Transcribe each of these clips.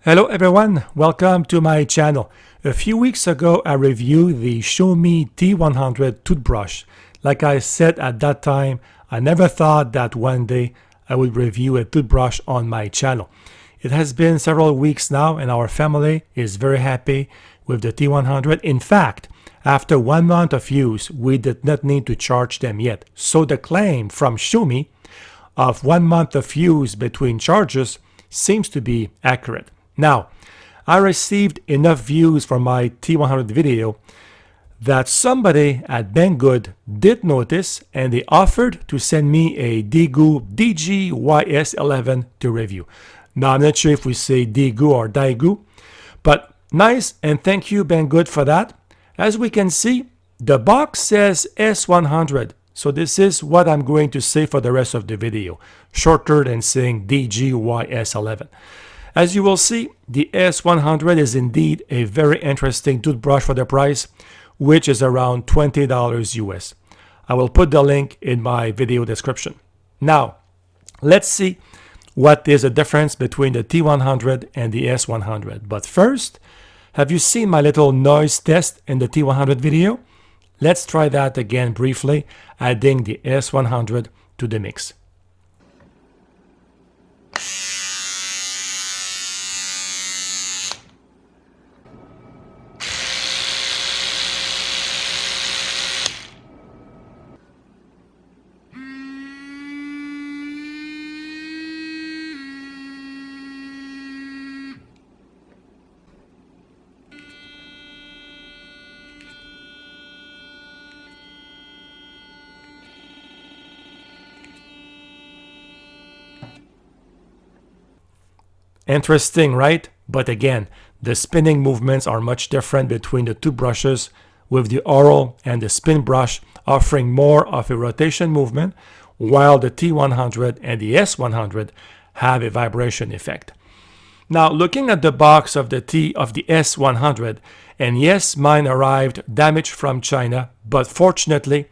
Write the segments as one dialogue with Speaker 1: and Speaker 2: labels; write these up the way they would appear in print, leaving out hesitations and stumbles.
Speaker 1: Hello everyone, welcome to my channel. A few weeks ago I reviewed the Xiaomi T100 toothbrush. Like I said at that time, I never thought that one day I would review a toothbrush on my channel. It has been several weeks now and our family is very happy with the T100. In fact, after 1 month of use, we did not need to charge them yet. So the claim from Xiaomi of 1 month of use between charges seems to be accurate. Now, I received enough views for my T100 video that somebody at Banggood did notice and they offered to send me a Digoo DG-YS11 to review. Now, I'm not sure if we say Digoo or Digoo, but nice and thank you Banggood for that. As we can see, the box says S100. So this is what I'm going to say for the rest of the video, shorter than saying DG-YS11. As you will see, the S100 is indeed a very interesting toothbrush for the price, which is around $20 US. I will put the link in my video description. Now, let's see what is the difference between the T100 and the S100. But first, have you seen my little noise test in the T100 video? Let's try that again briefly, adding the S100 to the mix. Interesting, right? But again, the spinning movements are much different between the two brushes, with the oral and the spin brush offering more of a rotation movement, while the T100 and the S100 have a vibration effect. Now, looking at the box of the S100, and yes, mine arrived damaged from China, but fortunately,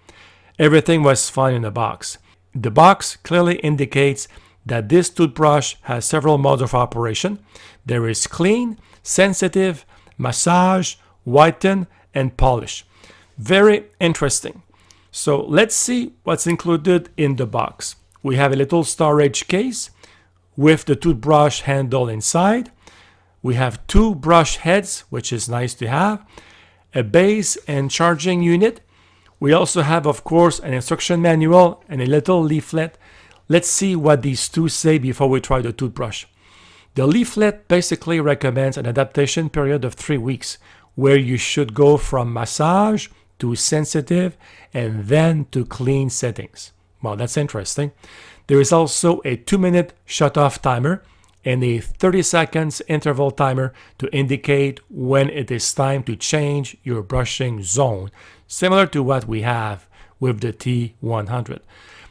Speaker 1: everything was fine in the box. The box clearly indicates that this toothbrush has several modes of operation. There is clean, sensitive, massage, whiten, and polish. Very interesting. So let's see what's included in the box. We have a little storage case with the toothbrush handle inside. We have 2 brush heads, which is nice to have, a base and charging unit. We also have, of course, an instruction manual and a little leaflet. Let's see what these two say before we try the toothbrush. The leaflet basically recommends an adaptation period of 3 weeks, where you should go from massage to sensitive and then to clean settings. Well, that's interesting. There is also a 2-minute shut-off timer and a 30 seconds interval timer to indicate when it is time to change your brushing zone, similar to what we have with the T100.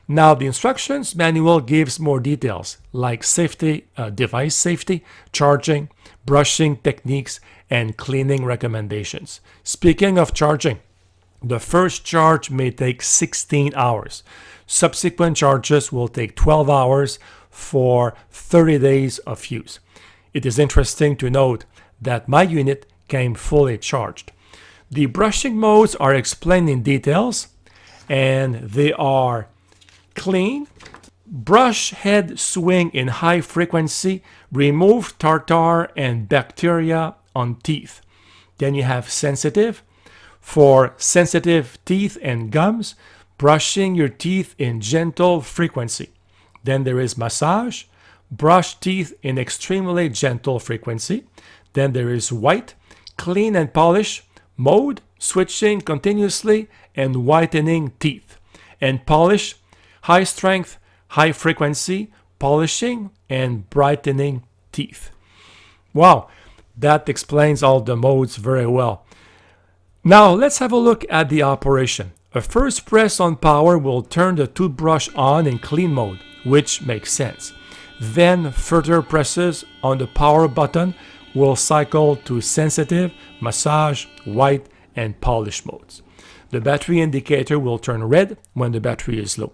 Speaker 1: Now, the instructions manual gives more details like safety, device safety, charging, brushing techniques, and cleaning recommendations. Speaking of charging, the first charge may take 16 hours. Subsequent charges will take 12 hours for 30 days of use. It is interesting to note that my unit came fully charged. The brushing modes are explained in details, and they are clean, brush head swing in high frequency, remove tartar and bacteria on teeth. Then you have sensitive. For sensitive teeth and gums, brushing your teeth in gentle frequency. Then there is massage, brush teeth in extremely gentle frequency. Then there is white, clean and polish mode, switching continuously and whitening teeth. And polish, high strength, high frequency, polishing, and brightening teeth. Wow, that explains all the modes very well. Now let's have a look at the operation. A first press on power will turn the toothbrush on in clean mode, which makes sense. Then further presses on the power button will cycle to sensitive, massage, white, and polish modes. The battery indicator will turn red when the battery is low.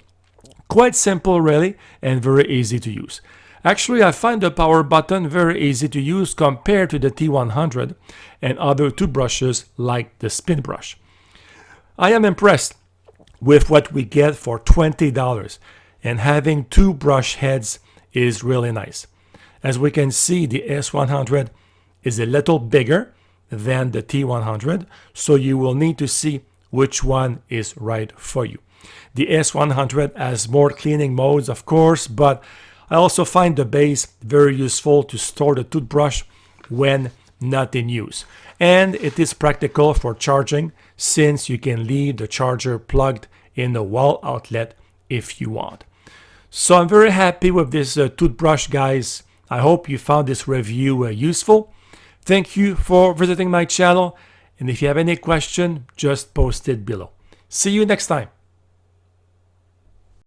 Speaker 1: Quite simple really, and very easy to use. Actually, I find the power button very easy to use compared to the T100 and other toothbrushes like the spin brush. I am impressed with what we get for $20, and having two brush heads is really nice. As we can see, the S100 is a little bigger than the T100, so you will need to see which one is right for you. The S100 has more cleaning modes, of course, but I also find the base very useful to store the toothbrush when not in use. And it is practical for charging, since you can leave the charger plugged in the wall outlet if you want. So I'm very happy with this toothbrush, guys. I hope you found this review useful. Thank you for visiting my channel, and if you have any question, just post it below. See you next time.